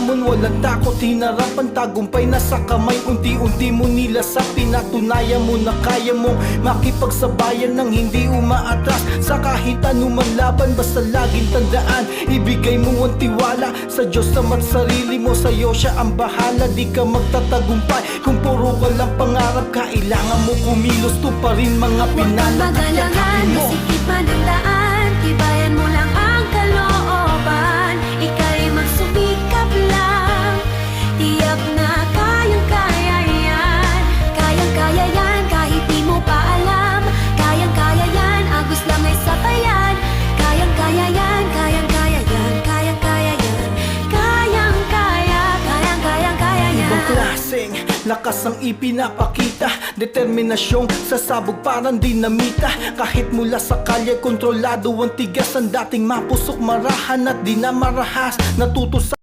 hamon, walang takot, hinarap ang tagumpay nasa kamay. Unti-unti mo nilasap, pinatunayan mo na kaya mong makipagsabayan ng hindi umaatras sa kahit anumang laban. Basta laging tandaan, ibigay mo ang tiwala sa Diyos naman sarili mo, sa'yo siya ang bahala. Di ka magtatagumpay kung puro ka lang pangarap. Kailangan mo kumilos, tuparin mga pinalak at yakapin mo. Masikip man ang daan, tibayan mo lang ang kalooban. Ika'y magsumikap lang, tiyak na kayang-kaya yan. Kayang-kaya yan, kahit di mo pa alam. Kayang-kaya yan, agos lang ay sabayan. Kayang-kaya yan, kayang-kaya yan, kayang-kaya yan. Kayang-kaya, kayang-kaya yan. Ibang klaseng lakas ang ipinapakita, determinasyong sasabog parang dinamita. Kahit mula sa kalye, kontrolado ang tigas. Ang dating mapusok, marahan at di na marahas. Natuto sa